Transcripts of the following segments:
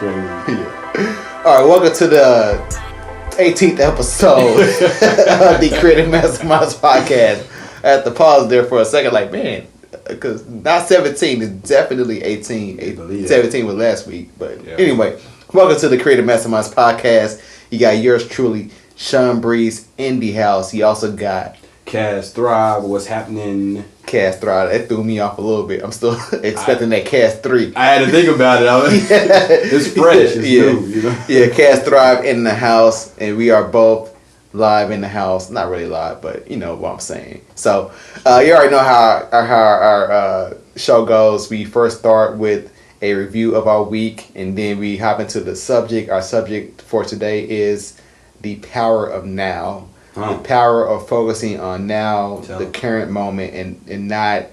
crazy. Yeah. All right, welcome to the 18th episode of the Creative Masterminds Podcast. I had to pause there for a second, like, man, because not 17, it's definitely 18. 17 was last week, but anyway, welcome to the Creative Masterminds Podcast. You got yours truly, Sean Breeze, in the house. You also got Cast Thrive, what's happening? Cast Thrive. That threw me off a little bit. I'm still expecting that Cast 3. I had to think about it. It's fresh. It's new, you know? Yeah, Cast Thrive in the house, and we are both live in the house. Not really live, but you know what I'm saying. So, you already know how our show goes. We first start with a review of our week, and then we hop into the subject. Our subject for today is the power of now. The power of focusing on now, the current moment, and not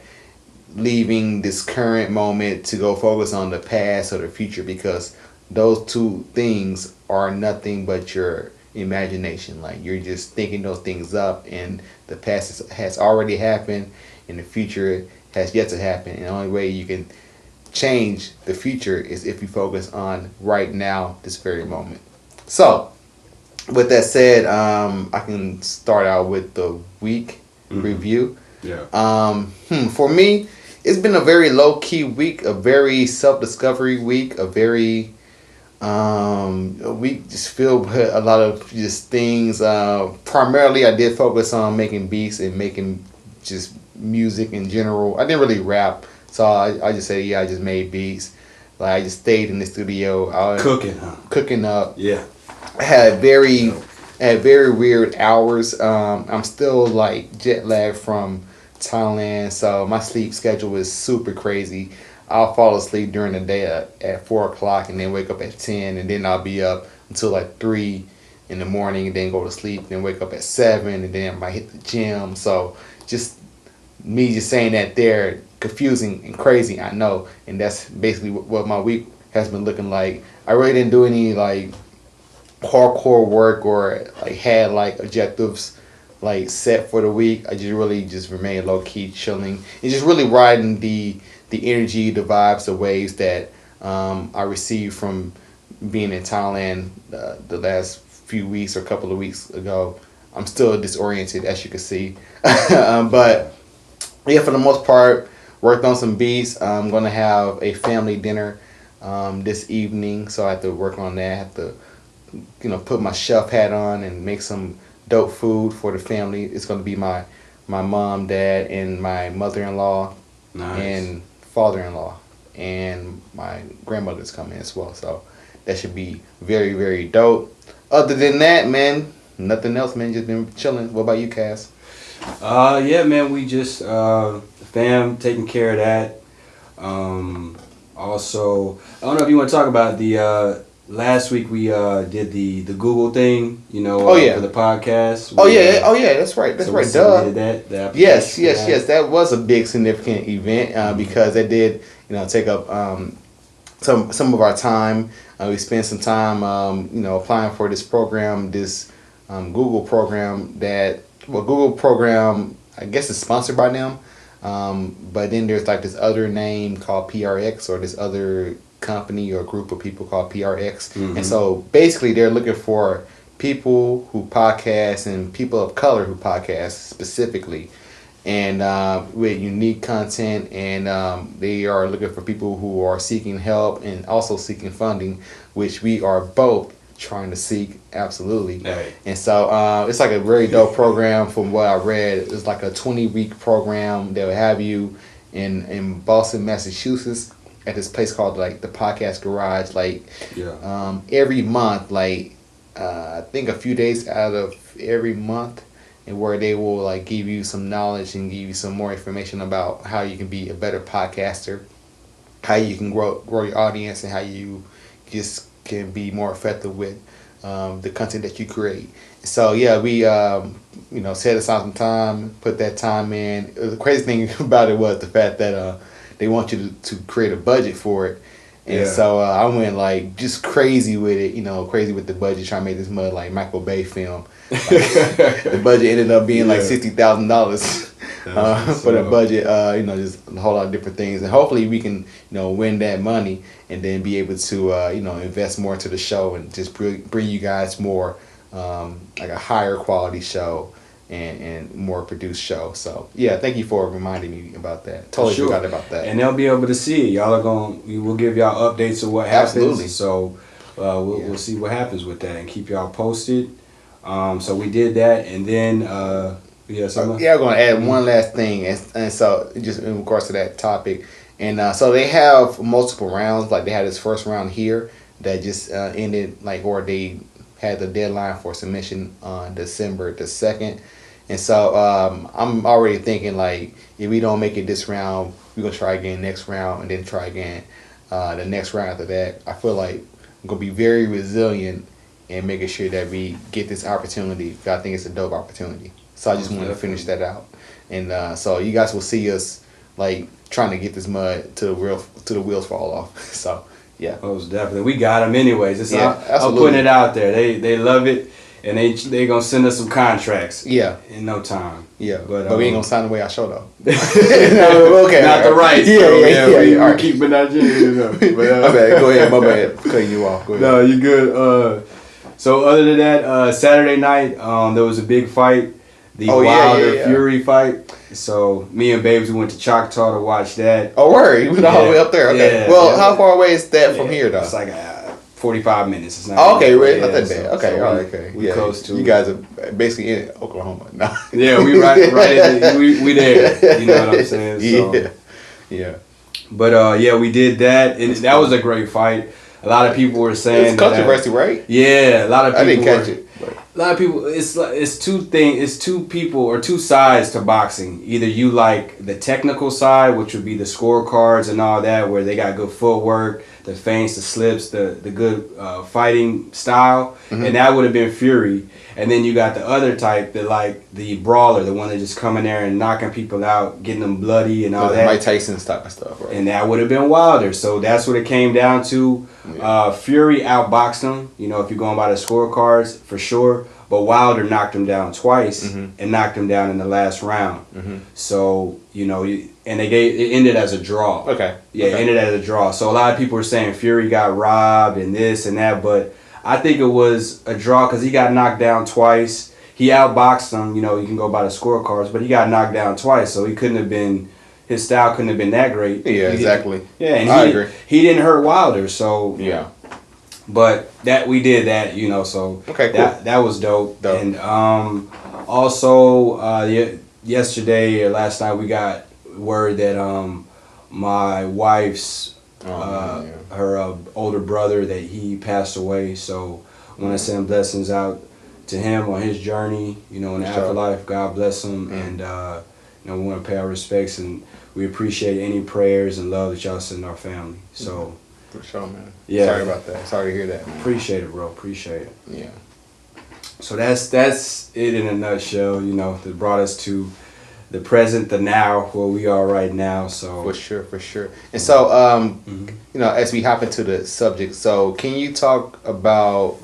leaving this current moment to go focus on the past or the future, because those two things are nothing but your imagination. Like, you're just thinking those things up, and the past has already happened and the future has yet to happen, and the only way you can change the future is if you focus on right now, this very moment. So with that said, I can start out with the week review. Yeah. For me, it's been a very low-key week, a very self-discovery week, a very a week just filled with a lot of just things. Primarily, I did focus on making beats and making just music in general. I didn't really rap, so I just say, I just made beats. Like, I just stayed in the studio. Cooking up. Yeah. I had very weird hours. I'm still like jet lagged from Thailand, so my sleep schedule is super crazy. I'll fall asleep during the day at 4 o'clock and then wake up at 10, and then I'll be up until like 3 in the morning and then go to sleep, then wake up at 7, and then I might hit the gym. So just me just saying that there, confusing and crazy, I know. And that's basically what my week has been looking like. I really didn't do any like hardcore work or like had like objectives like set for the week. I just really just remained low key chilling and just really riding the energy, the vibes, the waves that I received from being in Thailand the last few weeks or a couple of weeks ago. I'm still disoriented, as you can see, but yeah, for the most part, worked on some beats. I'm gonna have a family dinner this evening, so I have to work on that. I have to put my chef hat on and make some dope food for the family. It's going to be my mom, dad, and my mother-in-law. Nice. And father-in-law, and my grandmother's coming as well. So that should be very, very dope. Other than that, man, nothing else, man. Just been chilling. What about you, Cass? Yeah, man, we just fam taking care of that. Also, I don't know if you want to talk about the last week we did the Google thing, for the podcast. That's right. That's right. Duh. That yes. That was a big significant event because it did, take up some of our time. We spent some time, applying for this program, this Google program Google program, I guess it's sponsored by them. But then there's like this other name called PRX, or this other company or group of people called PRX. And so basically they're looking for people who podcast and people of color who podcast specifically, and with unique content, and they are looking for people who are seeking help and also seeking funding, which we are both trying to seek, absolutely. Right. And so it's like a very dope program. From what I read, it's like a 20-week program that will have you in Boston, Massachusetts, at this place called like the Podcast Garage. Every month, I think a few days out of every month, and where they will like give you some knowledge and give you some more information about how you can be a better podcaster, how you can grow your audience, and how you just can be more effective with the content that you create. So yeah, we set aside some time, put that time in. The crazy thing about it was the fact that they want you to create a budget for it. And so I went like just crazy with it, crazy with the budget, trying to make this mud like Michael Bay film. The budget ended up being like $60,000. for the budget. Just a whole lot of different things, and hopefully we can win that money and then be able to invest more into the show and just bring you guys more like a higher quality show. And more produced show. So yeah, thank you for reminding me about that. Totally forgot about that. And they'll be able to see it. Y'all are we'll give y'all updates of what happens. Absolutely. So we'll see what happens with that and keep y'all posted. So we did that, and then I'm going to add one last thing, and so just in regards to that topic, and so they have multiple rounds. Like they had this first round here that just ended, or they had the deadline for submission on December the 2nd. And so I'm already thinking, if we don't make it this round, we're going to try again next round and then try again the next round after that. I feel like I'm going to be very resilient in making sure that we get this opportunity. I think it's a dope opportunity. So I just wanted to finish that out. And so you guys will see us, trying to get this mud to the wheels fall off. So, yeah. Most definitely. We got them anyways. I'm putting it out there. They love it. And they gonna send us some contracts. Yeah. In no time. Yeah. But we ain't gonna sign away our show though. Okay. Not the rights. Yeah. We're keeping that in. Go ahead. My bad. Cutting you off. Go ahead. No, you good. So other than that, Saturday night, there was a big fight. The Wilder Fury fight. So me and Babes, we went to Choctaw to watch that. Oh, word. You went all the way up there. Okay. How far away is that from here though? It's like 45 minutes. It's not okay, really? Not that bad. Okay, all right, okay. We close to. You guys are basically in Oklahoma. No. Yeah, we right we there. You know what I'm saying? So, yeah. But we did that, and that was a great fight. A lot of people were saying it's controversy, right? Yeah, a lot of people. I didn't catch it. A lot of people. It's two people or two sides to boxing. Either you like the technical side, which would be the scorecards and all that, where they got good footwork, the feints, the slips, the good fighting style, and that would have been Fury. And then you got the other type, the brawler, the one that just coming there and knocking people out, getting them bloody and all that. Mike Tyson's type of stuff, right? And that would have been Wilder. So that's what it came down to. Yeah. Fury outboxed him, if you're going by the scorecards, for sure. But Wilder knocked him down twice and knocked him down in the last round. So, and it ended as a draw. Okay. Yeah, it ended as a draw. So a lot of people were saying Fury got robbed and this and that, but I think it was a draw because he got knocked down twice. He outboxed him, you can go by the scorecards, but he got knocked down twice, so his style couldn't have been that great. Yeah, exactly. And I agree. He didn't hurt Wilder, so yeah. But we did that, so okay, cool. that was dope. And also yesterday or last night we got word that my wife's her older brother, that he passed away. So I want to send blessings out to him on his journey, in the afterlife. God bless him, and we want to pay our respects, and we appreciate any prayers and love that y'all send our family. So. For sure, man. Yeah. Sorry about that. Sorry to hear that, man. Appreciate it, bro. Appreciate it. Yeah. So that's it in a nutshell, that brought us to the present, the now, where we are right now. So for sure. And so as we hop into the subject, so can you talk about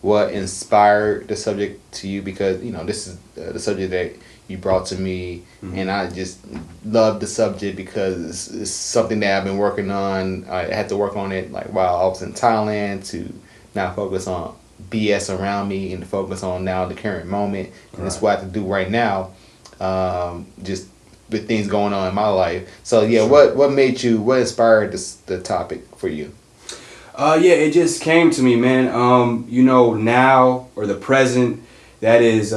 what inspired the subject to you? Because this is the subject that you brought to me, and I just love the subject because it's something that I've been working on. I had to work on it while I was in Thailand, to now focus on BS around me and to focus on now the current moment, and that's what I have to do right now, just with things going on in my life. So yeah, sure. What inspired the topic for you? It just came to me, man. Now, or the present, that is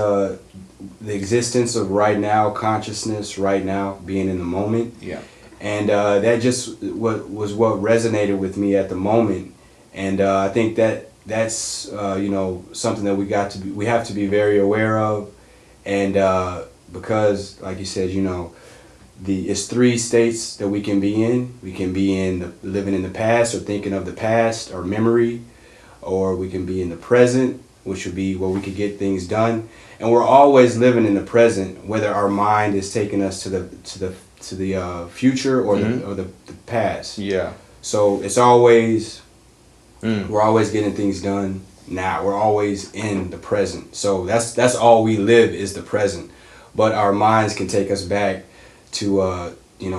the existence of right now, consciousness right now, being in the moment. Yeah. And that just was what resonated with me at the moment. And I think that's something that we have to be very aware of. And because, like you said, it's 3 states that we can be in. We can be in living in the past, or thinking of the past, or memory, or we can be in the present, which would be where we could get things done. And we're always living in the present, whether our mind is taking us to the future or the past. Yeah. So it's always we're always getting things done now. We're always in the present. So that's all we live is the present. But our minds can take us back to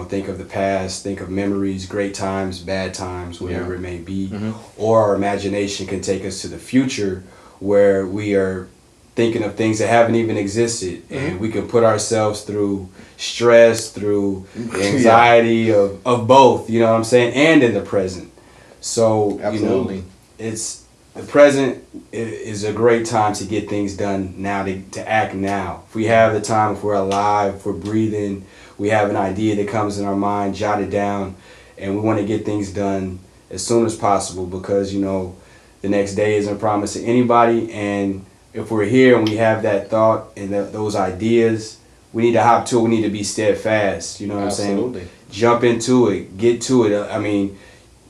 think of the past, think of memories, great times, bad times, whatever it may be. Or our imagination can take us to the future where we are thinking of things that haven't even existed, and we can put ourselves through stress, through anxiety of both, you know what I'm saying, and in the present. So, Absolutely. It's the present is a great time to get things done now, to act now. If we have the time, if we're alive, if we're breathing, we have an idea that comes in our mind, jot it down, and we want to get things done as soon as possible, because, the next day isn't promised to anybody. And if we're here and we have that thought and those ideas, we need to hop to it. We need to be steadfast. You know what I'm saying? Jump into it. Get to it. I mean,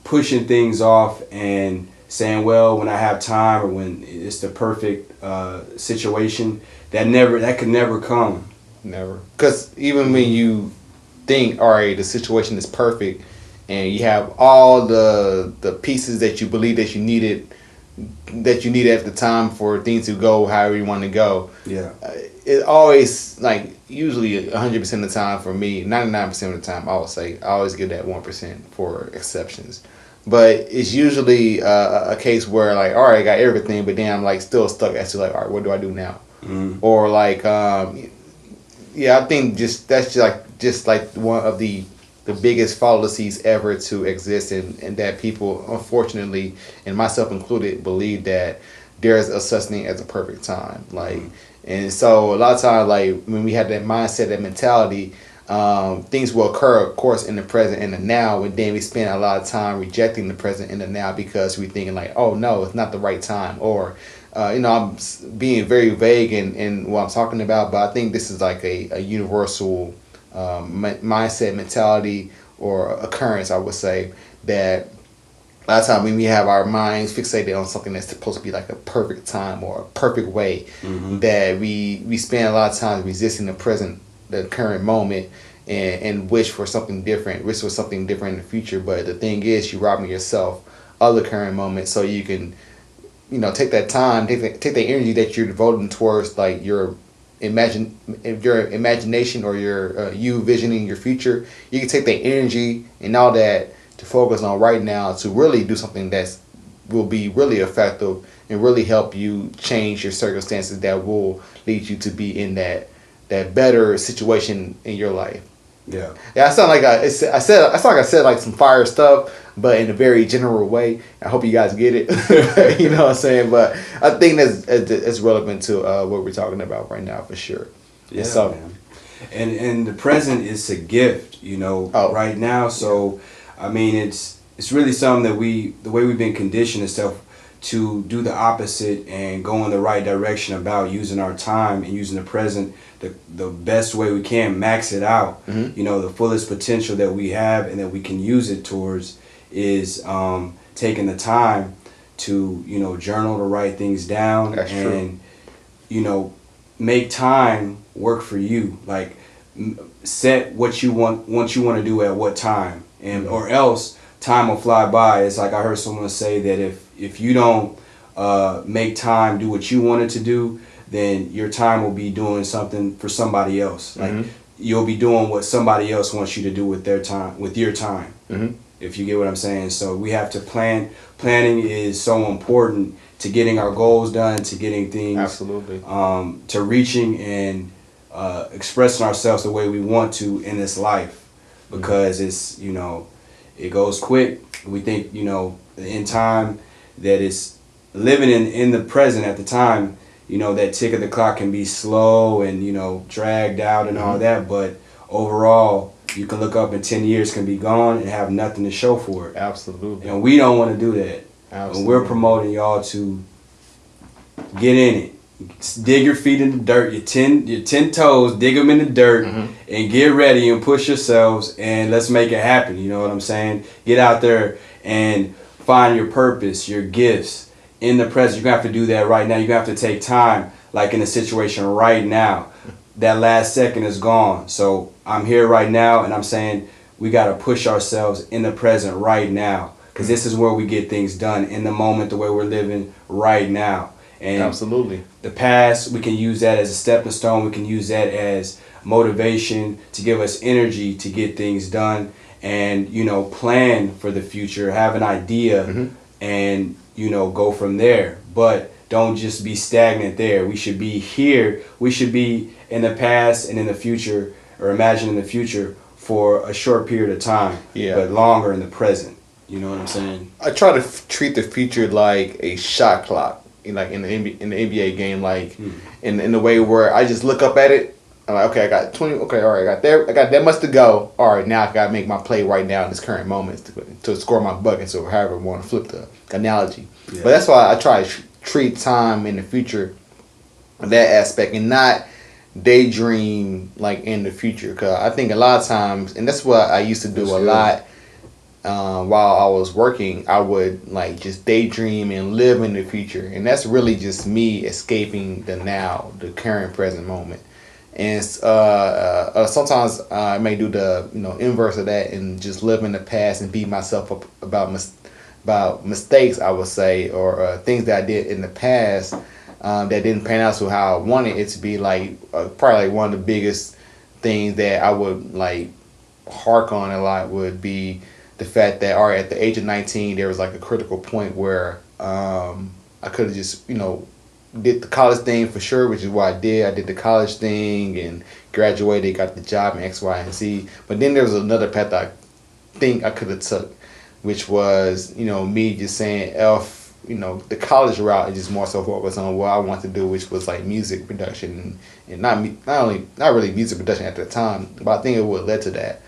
pushing things off and saying, well, when I have time or when it's the perfect situation, that could never come. Never. Because even when you think, all right, the situation is perfect, and you have all the pieces that you believe that you needed at the time for things to go however you want to go. Yeah. It always, usually 100% of the time for me, 99% of the time, I would say, I always give that 1% for exceptions. But it's usually a case where, all right, I got everything, but then I'm, still stuck as to, all right, what do I do now? Or, I think that's just one of the biggest fallacies ever to exist, and that people, unfortunately, and myself included, believe that there's a such thing as a perfect time. And so a lot of times, when we have that mindset, that mentality, things will occur, of course, in the present and the now, and then we spend a lot of time rejecting the present and the now because we're thinking oh no, it's not the right time, or I'm being very vague in what I'm talking about, but I think this is a universal mindset, mentality, or occurrence, I would say, that a lot of times when we have our minds fixated on something that's supposed to be a perfect time or a perfect way, that we spend a lot of time resisting the current moment, and wish for something different, in the future. But the thing is, you're robbing yourself of the current moment, so you can, take that time, take that energy that you're devoting towards your imagination, or your you visioning your future. You can take that energy and all that to focus on right now, to really do something that will be really effective and really help you change your circumstances, that will lead you to be in that better situation in your life. Yeah. I sound like I said some fire stuff, but in a very general way. I hope you guys get it. You know what I'm saying? But I think that's relevant to what we're talking about right now, for sure. Yeah, man. And the present is a gift, right now. So, I mean, it's really something that the way we've been conditioned and stuff, to do the opposite and go in the right direction about using our time and using the present the best way we can, max it out. The fullest potential that we have and that we can use it towards is taking the time to, journal, to write things down. That's and true. Make time work for you. Set what you want to do at what time, and or else time will fly by. It's I heard someone say that if you don't make time do what you wanted to do, then your time will be doing something for somebody else. You'll be doing what somebody else wants you to do with their time, with your time. If you get what I'm saying. So we have to plan. Planning is so important to getting our goals done, to getting things, absolutely, to reaching and expressing ourselves the way we want to in this life, because it's it goes quick. We think in time that it's living in the present at the time. That tick of the clock can be slow and dragged out and all that, but overall you can look up in 10 years, can be gone and have nothing to show for it. Absolutely. And we don't want to do that. Absolutely. And we're promoting y'all to get in it. Dig your feet in the dirt, your 10 toes, dig them in the dirt, and get ready and push yourselves, and let's make it happen. You know what I'm saying? Get out there and find your purpose, your gifts in the present. You're going to have to do that right now. You're going to have to take time, like in a situation right now. That last second is gone. So I'm here right now, and I'm saying we got to push ourselves in the present right now, because this is where we get things done, in the moment, the way we're living right now. And absolutely, the past, we can use that as a stepping stone. We can use that as motivation to give us energy to get things done, and plan for the future, have an idea, and go from there. But don't just be stagnant there. We should be here. We should be in the past and in the future, or imagine in the future for a short period of time, but longer in the present. You know what I'm saying? I try to treat the future like a shot clock, like in the NBA game, like in the way where I just look up at it. I'm like, okay, I got 20. Okay, all right, I got that much to go. All right, now I got to make my play right now in this current moment to score my buckets or however I want to flip the analogy. Yeah. But that's why I try to treat time in the future, that aspect, and not daydream like in the future. Because I think a lot of times, and that's what I used to do a lot. While I was working, I would like just daydream and live in the future, and that's really just me escaping the now, the current present moment. And sometimes I may do the inverse of that and just live in the past and beat myself up about mistakes, I would say, or things that I did in the past that didn't pan out to how I wanted it to be. Like probably like one of the biggest things that I would like hark on a lot would be the fact that at the age of 19 there was like a critical point where I could have just did the college thing for sure, which is what I did. I did the college thing and graduated, got the job in X, Y, and Z. But then there was another path that I think I could have took, which was, me just saying, the college route is just more so focused on what I want to do, which was like music production and not really music production at the time, but I think it would have led to that.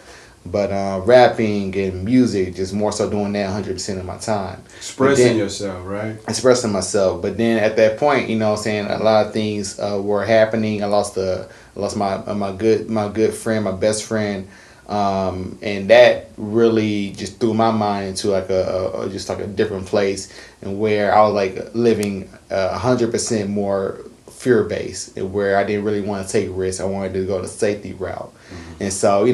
But rapping and music, just more so doing that 100% of my time. Expressing yourself, right? Expressing myself. But then at that point, saying a lot of things were happening. I lost my good friend, my best friend, and that really just threw my mind into like a different place, and where I was like living 100% more fear based, where I didn't really want to take risks. I wanted to go the safety route, and so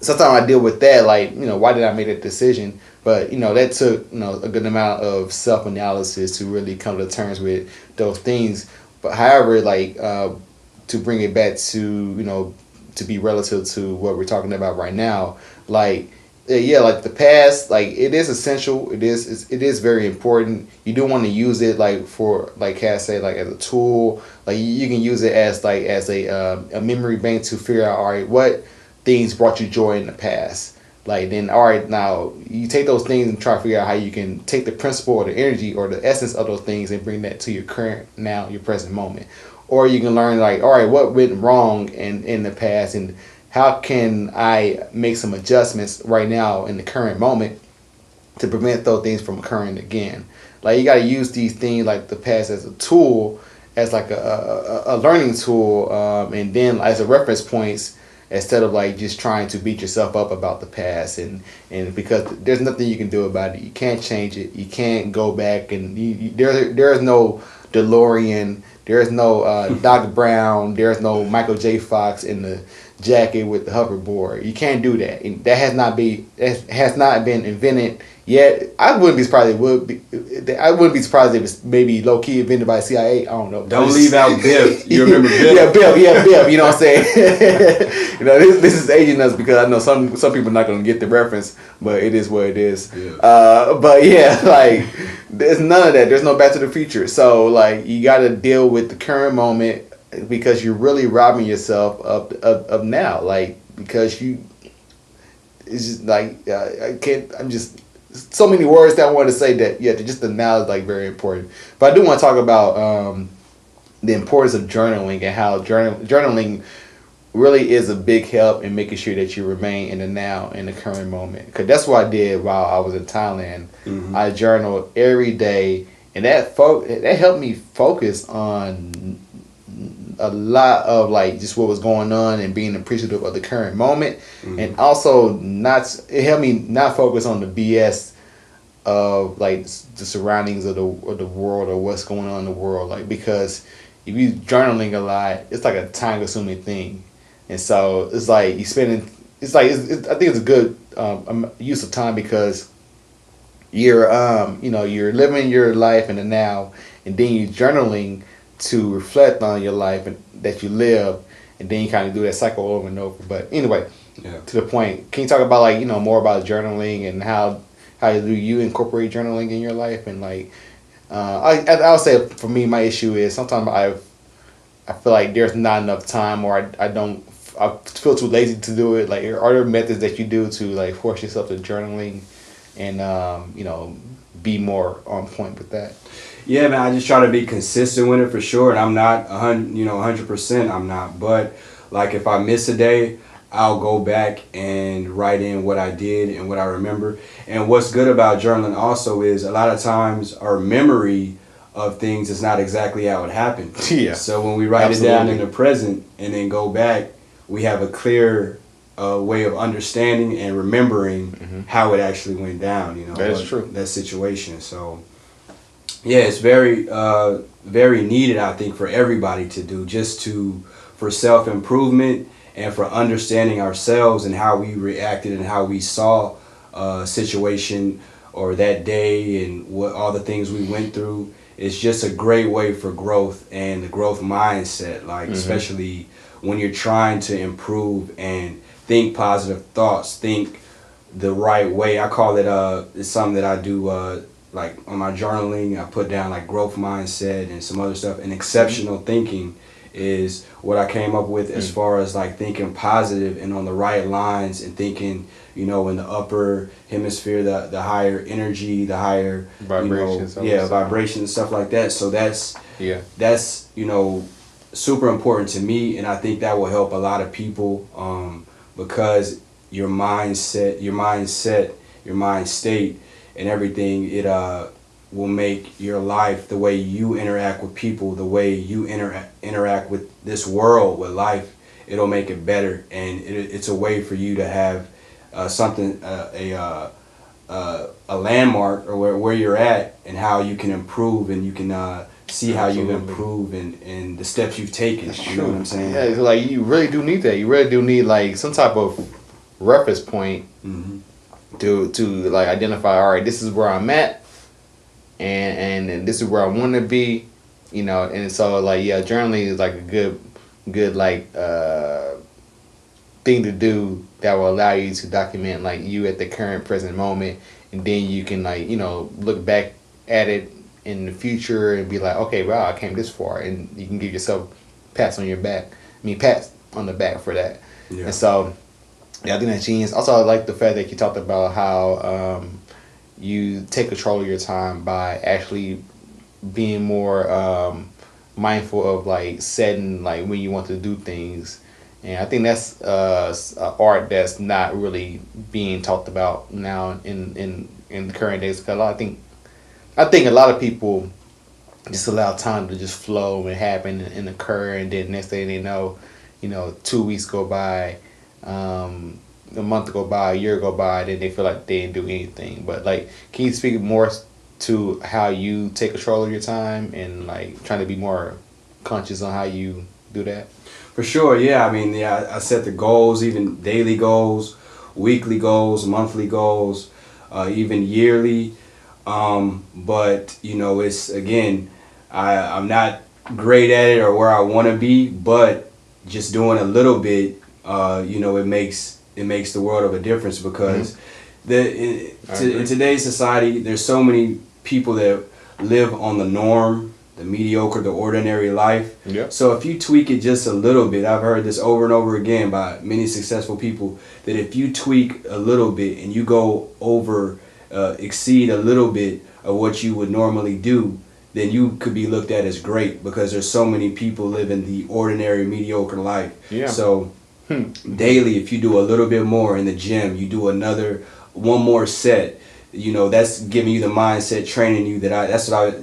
sometimes I deal with that, like, why did I make that decision? But, that took, a good amount of self-analysis to really come to terms with those things. But however, like, to bring it back to, to be relative to what we're talking about right now, like, like the past, like, it is essential. It is very important. You do want to use it, like, for, like Cass said, like, as a tool. Like, you can use it as a memory bank to figure out, all right, what things brought you joy in the past. Like, then, all right, now you take those things and try to figure out how you can take the principle or the energy or the essence of those things and bring that to your current now, your present moment. Or you can learn, like, all right, what went wrong in the past, and how can I make some adjustments right now in the current moment to prevent those things from occurring again. Like, you got to use these things like the past as a tool, as like a learning tool, and then as a reference points, instead of like just trying to beat yourself up about the past, and because there's nothing you can do about it. You can't change it. You can't go back, and there is no DeLorean. There is no Doc Brown. There is no Michael J. Fox in the jacket with the hoverboard. You can't do that. And that has not been invented yet. I wouldn't be surprised if it's maybe low key invented by the CIA. I don't know. Don't leave out Biff. You remember Biff? Yeah, Biff. You know what I'm saying? This is aging us, because I know some people are not going to get the reference, but it is what it is. Yeah. But yeah, like, there's none of that. There's no Back to the Future. So like, you got to deal with the current moment, because you're really robbing yourself of now. Like, because it's just like I'm just so many words that I want to say that just the now is like very important. But I do want to talk about the importance of journaling, and how journaling really is a big help in making sure that you remain in the now, in the current moment. Because that's what I did while I was in Thailand. I journaled every day, and that helped me focus on a lot of like just what was going on and being appreciative of the current moment, and also it helped me not focus on the BS of like the surroundings of the world, or what's going on in the world. Like, because if you journaling a lot, it's like a time consuming thing, and so it's like I think it's a good use of time, because you're living your life in the now, and then you're journaling to reflect on your life and that you live, and then you kind of do that cycle over and over. But anyway, Yeah. to the point, can you talk about like more about journaling and how do you incorporate journaling in your life? And like I'll say for me, my issue is sometimes I feel like there's not enough time, or I feel too lazy to do it. Like, are there methods that you do to like force yourself to journaling and be more on point with that? Yeah, man, I just try to be consistent with it for sure, and I'm not 100%. I'm not, but like if I miss a day, I'll go back and write in what I did and what I remember. And what's good about journaling also is a lot of times our memory of things is not exactly how it happened. Yeah. So when we write it down in the present and then go back, we have a clear way of understanding and remembering how it actually went down. That's true. That situation. So. Yeah, it's very, very needed, I think, for everybody to do, for self-improvement and for understanding ourselves and how we reacted and how we saw a situation or that day and what all the things we went through. It's just a great way for growth and the growth mindset, like especially when you're trying to improve and think positive thoughts, think the right way. I call it, it's something that I do, like on my journaling, I put down like growth mindset and some other stuff. And exceptional thinking is what I came up with as far as like thinking positive and on the right lines and thinking, in the upper hemisphere, the higher energy, the higher vibrations, vibrations and stuff like that. So that's super important to me, and I think that will help a lot of people because your mind state, and everything, it will make your life, the way you interact with people, the way you interact with this world, with life, it'll make it better. And it's a way for you to have something, a landmark, or where you're at and how you can improve, and you can see how you've improved and the steps you've taken. That's you true. know what I'm saying? Yeah, it's like you really do need that. You really do need like some type of reference point to like identify, all right, this is where I'm at, and this is where I want to be, and so like journaling is like a good like thing to do that will allow you to document like you at the current present moment, and then you can like look back at it in the future and be like, okay, wow, I came this far, and you can give yourself pats on the back for that. Yeah. And so I think that's genius. Also, I like the fact that you talked about how you take control of your time by actually being more mindful of like setting like when you want to do things. And I think that's an art that's not really being talked about now in the current days. Because I think a lot of people just allow time to just flow and happen and occur, and then next thing they know, 2 weeks go by. A month go by, a year go by, then they feel like they didn't do anything. But like, can you speak more to how you take control of your time and like trying to be more conscious on how you do that? For sure, yeah. I mean, I set the goals, even daily goals, weekly goals, monthly goals, even yearly. But it's again, I'm not great at it or where I want to be, but just doing a little bit, it makes the world of a difference, because in today's society, there's so many people that live on the norm, the mediocre, the ordinary life. Yeah. So if you tweak it just a little bit, I've heard this over and over again by many successful people, that if you tweak a little bit and you go over, exceed a little bit of what you would normally do, then you could be looked at as great, because there's so many people living the ordinary, mediocre life. Yeah. So daily, if you do a little bit more in the gym, you do one more set, that's giving you the mindset, training you that's what I,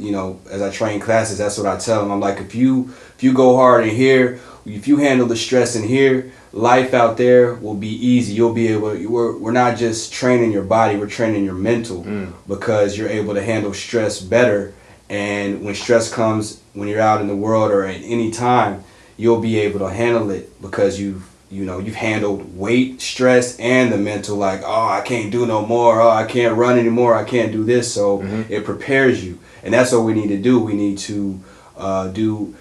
as I train classes, that's what I tell them. I'm like, if you go hard in here, if you handle the stress in here, life out there will be easy. You'll be able, we're not just training your body, we're training your mental, because you're able to handle stress better. And when stress comes, when you're out in the world or at any time, you'll be able to handle it because you've you've handled weight, stress, and the mental, like, oh, I can't do no more, oh, I can't run anymore, I can't do this. So it prepares you. And that's what we need to do. We need to do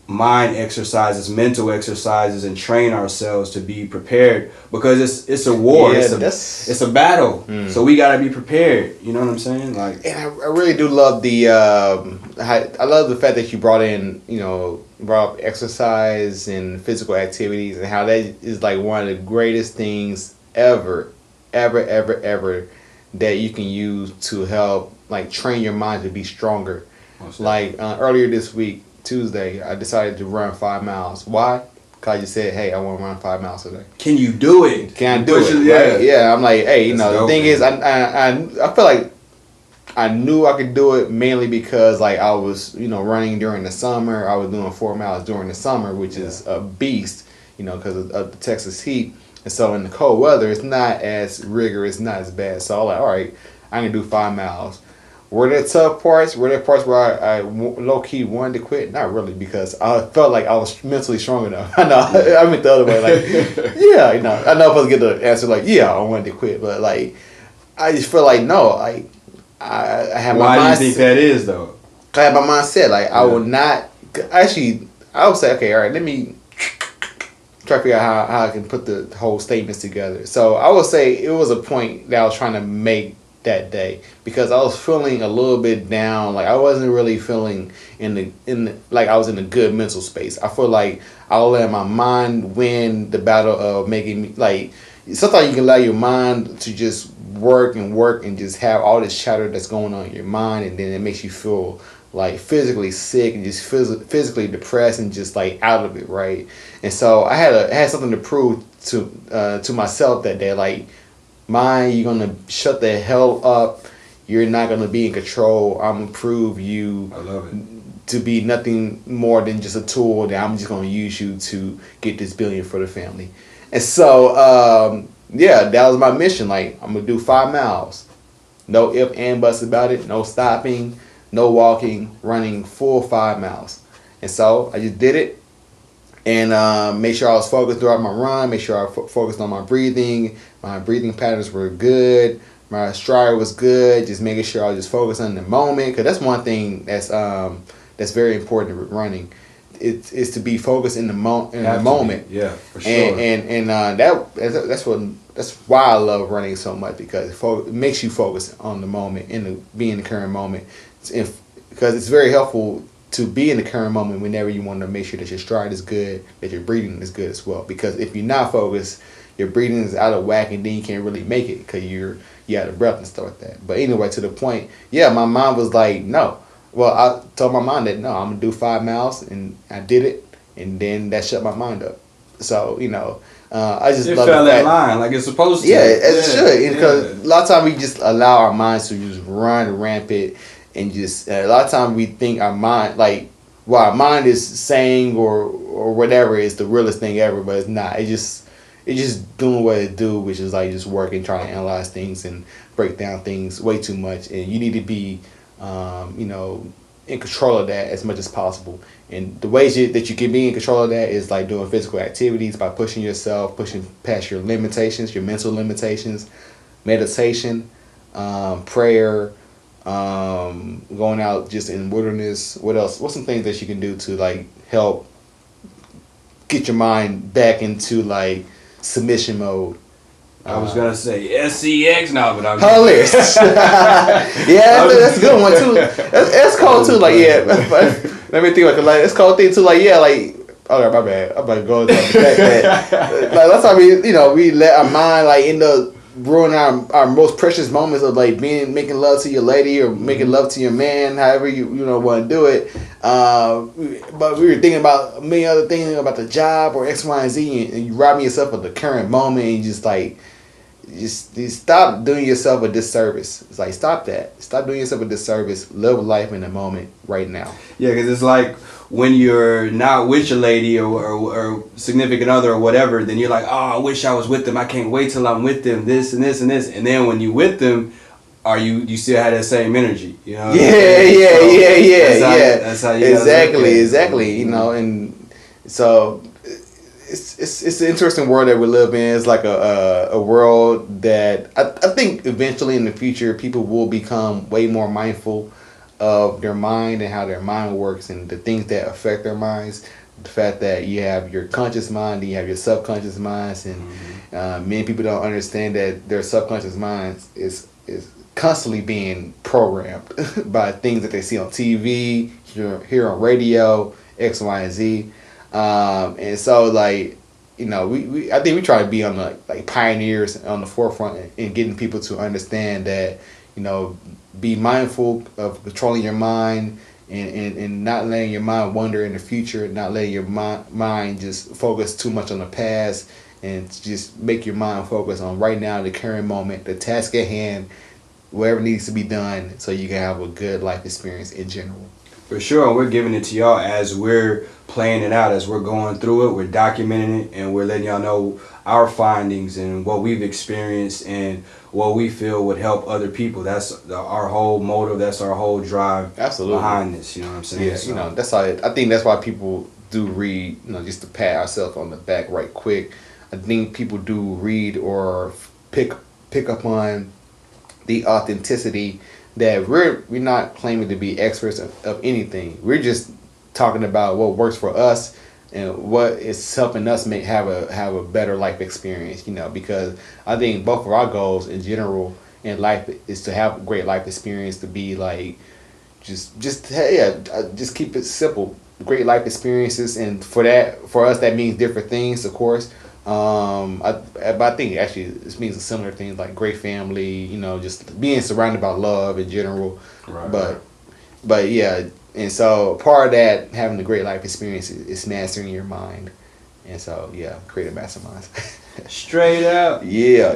mind exercises, mental exercises, and train ourselves to be prepared, because it's a war. It's a battle. So we got to be prepared. You know what I'm saying? Like, and I really do love the I love the fact that you brought up exercise and physical activities, and how that is like one of the greatest things ever that you can use to help like train your mind to be stronger. Like earlier this week, Tuesday, I decided to run 5 miles. Why? Because you said, hey, I want to run 5 miles today. Can you do it? Can I do it? Right? Yeah, I'm like, hey, the thing is, I feel like I knew I could do it mainly because like I was, running during the summer. I was doing 4 miles during the summer, which is a beast, because of the Texas heat. And so in the cold weather, it's not as rigorous, not as bad. So I'm like, all right, I can do 5 miles. Were there tough parts? Were there parts where I low-key wanted to quit? Not really, because I felt like I was mentally strong enough. I know, I meant the other way. Like, yeah, I know I'm supposed to get the answer like, yeah, I wanted to quit. But, like, I just feel like, no, like, I have my mindset. Why do you think that is, though? I have my mindset. Like, I will not, actually, I would say, okay, all right, let me try to figure out how I can put the whole statements together. So I would say it was a point that I was trying to make that day, because I was feeling a little bit down. Like I wasn't really feeling in the like I was in a good mental space. I feel like I'll let my mind win the battle of making me, like, sometimes you can allow your mind to just work and just have all this chatter that's going on in your mind, and then it makes you feel like physically sick and just physically depressed and just like out of it, right? And so I had something to prove to myself that day, like, mind, you're gonna shut the hell up. You're not gonna be in control. I'm gonna prove you to be nothing more than just a tool that I'm just gonna use you to get this billion for the family. And so that was my mission. Like, I'm gonna do 5 miles, no ifs and buts about it, no stopping, no walking, running full 5 miles. And so I just did it. And make sure I was focused throughout my run. Make sure I focused on my breathing. My breathing patterns were good. My stride was good. Just making sure I was just focused on the moment. Because that's one thing that's very important with running. It's to be focused in the moment. Yeah, for sure. And that's why I love running so much, because it makes you focus on the moment and be in the current moment. Because it's very helpful to be in the current moment whenever you want to make sure that your stride is good, that your breathing is good as well. Because if you're not focused, your breathing is out of whack, and then you can't really make it because you're out of breath and stuff like that. But anyway, to the point, my mind was like, no. Well, I told my mind that, no, I'm going to do 5 miles, and I did it, and then that shut my mind up. So, I just it love fell that line like it's supposed to. Yeah, as it should. Because a lot of times we just allow our minds to just run rampant. And just a lot of times we think our mind, like, what our mind is saying or whatever is the realest thing ever, but it's not. It's just doing what it do, which is like just working, trying to analyze things and break down things way too much. And you need to be, in control of that as much as possible. And the ways that you can be in control of that is like doing physical activities, by pushing yourself, pushing past your limitations, your mental limitations, meditation, prayer. Going out just in wilderness. What else? What's some things that you can do to like help get your mind back into like submission mode? I was gonna say SCX now, but I'm hilarious. That's a good one too. That's cold too. Like, let me think like it's cold thing too. Like, like, okay, my bad. I'm about to go into that. Like, that's how we let our mind like end up ruin our most precious moments of like making love to your lady or making love to your man, however you want to do it. But we were thinking about a million other things about the job or X, Y, and Z, and you robbing yourself of the current moment, and you just stop doing yourself a disservice. It's like, stop that. Stop doing yourself a disservice. Live life in the moment right now. Yeah, because it's like when you're not with your lady or significant other or whatever, then you're like, oh, I wish I was with them. I can't wait till I'm with them. This and this and this. And then when you with them, you still have that same energy. You know? That's how you exactly. And so it's an interesting world that we live in. It's like a world that I think eventually in the future people will become way more mindful of their mind and how their mind works and the things that affect their minds. The fact that you have your conscious mind and you have your subconscious minds, and many people don't understand that their subconscious minds is constantly being programmed by things that they see on TV, hear on radio, X, Y, and Z. And so like, we I think we try to be on the like pioneers on the forefront in getting people to understand that, be mindful of controlling your mind and not letting your mind wander in the future, not letting your mind just focus too much on the past, and just make your mind focus on right now, the current moment, the task at hand, whatever needs to be done so you can have a good life experience in general. For sure, and we're giving it to y'all as we're playing it out, as we're going through it, we're documenting it, and we're letting y'all know our findings and what we've experienced and what we feel would help other people. That's our whole motive, that's our whole drive. Absolutely. Behind this, you know what I'm saying? Yeah, So, that's how I think that's why people do read, just to pat ourselves on the back right quick. I think people do read or pick up on the authenticity that we're not claiming to be experts of anything. We're just talking about what works for us and what is helping us have a better life experience, because I think both of our goals in general in life is to have a great life experience, to be like just keep it simple, great life experiences, and for us that means different things, of course. But I think actually this means a similar thing like great family, just being surrounded by love in general. Right. But yeah, and so part of that, having a great life experience, is mastering your mind. And so yeah, Creative Masterminds. Straight up. Yeah.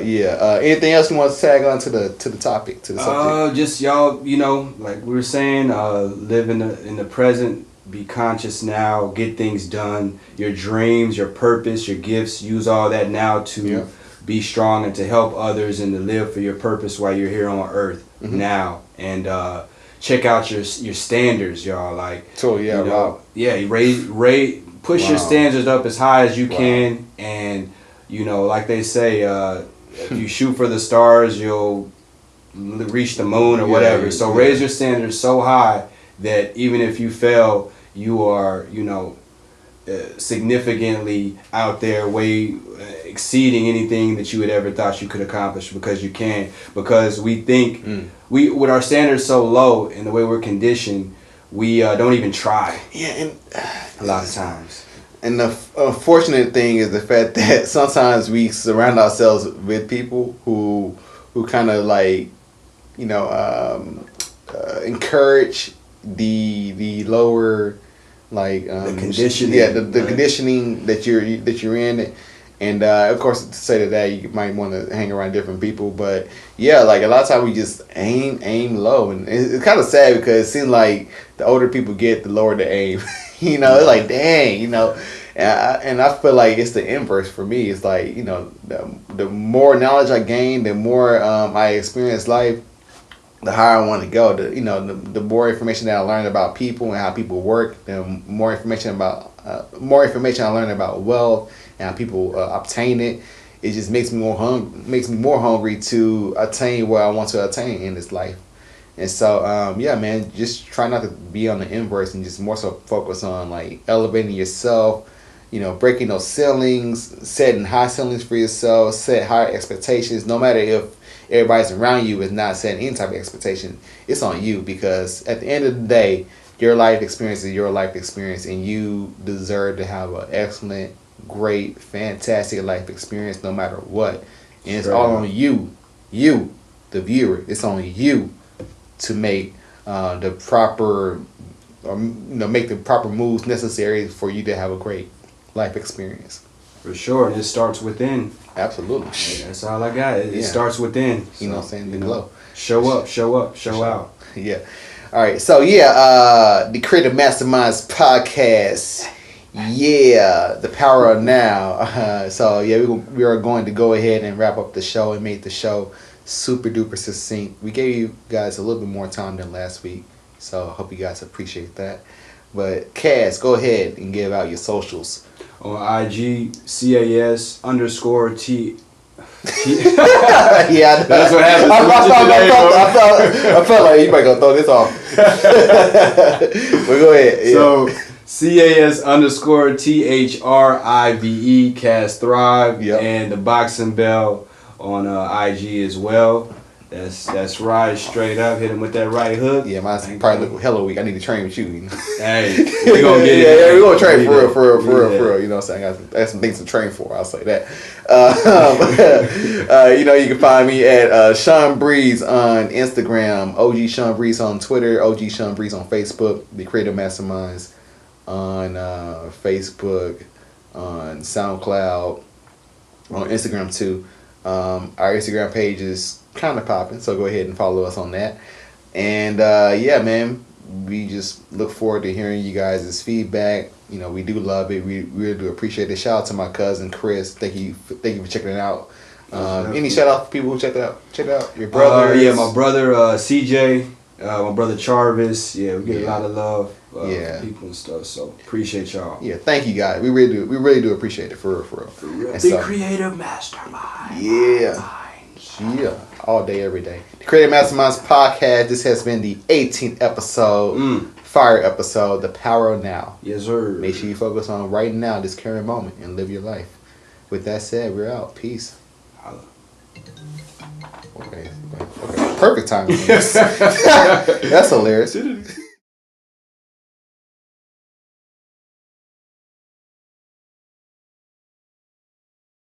Anything else you want to tag on to the topic, to the subject? Just y'all, like we were saying, live in the present. Be conscious now, get things done, your dreams, your purpose, your gifts, use all that now to be strong and to help others and to live for your purpose while you're here on earth now. And check out your standards, y'all. Like, so push your standards up as high as you can, and like they say, if you shoot for the stars, you'll reach the moon or whatever. So raise your standards so high that even if you fail, you are, significantly out there, way exceeding anything that you had ever thought you could accomplish, because you can. Because we think, with our standards so low and the way we're conditioned, we don't even try. Yeah, and a lot of times. And the unfortunate thing is the fact that sometimes we surround ourselves with people who kind of like, encourage the lower, like the conditioning. Yeah, the conditioning that you're in, and of course to say that you might want to hang around different people, but yeah, like a lot of times we just aim low, and it's kind of sad because it seems like the older people get, the lower the aim. It's like dang, and I feel like it's the inverse for me. It's like the more knowledge I gain, the more I experience life, the higher I want to go. The more information that I learn about people and how people work, the more information I learn about wealth and how people obtain it. It just makes me more hungry to attain what I want to attain in this life. And so yeah, man, just try not to be on the inverse and just more so focus on like elevating yourself, breaking those ceilings, setting high ceilings for yourself, set higher expectations, no matter if everybody's around you is not setting any type of expectation. It's on you, because at the end of the day, your life experience is your life experience, and you deserve to have an excellent, great, fantastic life experience no matter what. And it's all on you, the viewer. It's on you to make the proper, make the proper moves necessary for you to have a great life experience. For sure, and it starts within. Absolutely. That's all I got. It starts within. So, what I'm saying? The glow. Show up, show out. Yeah. All right. So the Creative Masterminds Podcast. Yeah, the power of now. So yeah, we are going to go ahead and wrap up the show and make the show super duper succinct. We gave you guys a little bit more time than last week, so I hope you guys appreciate that. But Cass, go ahead and give out your socials. On IG, CAS_T. Yeah, that's what happened. I felt like you might go throw this off. But go ahead. Yeah. So CAS_THRIVE, Cast Thrive, Yep. and the Boxing Bell on IG as well. That's right, straight up. Hit him with that right hook. Yeah, mine's probably look hella weak. I need to train with you. Hey, we gonna get it. Yeah, we gonna train for real. You know what I'm saying? I got some things to train for. I'll say that. You know, you can find me at Sean Breeze on Instagram, OG Sean Breeze on Twitter, OG Sean Breeze on Facebook, the Creative Masterminds on Facebook, on SoundCloud, on Instagram too. Our Instagram page is kind of popping, so go ahead and follow us on that. And yeah, man, we just look forward to hearing you guys' feedback. You know, we do love it. We really do appreciate it. Shout out to my cousin Chris. Thank you for checking it out. Any shout out for people who checked it out? Check it out. Your brother. Yeah, my brother CJ, my brother Charvis. Yeah, we get a lot of love. People and stuff. So appreciate y'all. Yeah, thank you guys. We really do appreciate it for real. The Creative Mastermind. Yeah, all day, every day. The Creative Masterminds Podcast. This has been the 18th episode, fire episode, The Power of Now. Yes, sir. Make sure you focus on right now, this current moment, and live your life. With that said, we're out. Peace. Holla. Okay. Perfect timing. That's hilarious.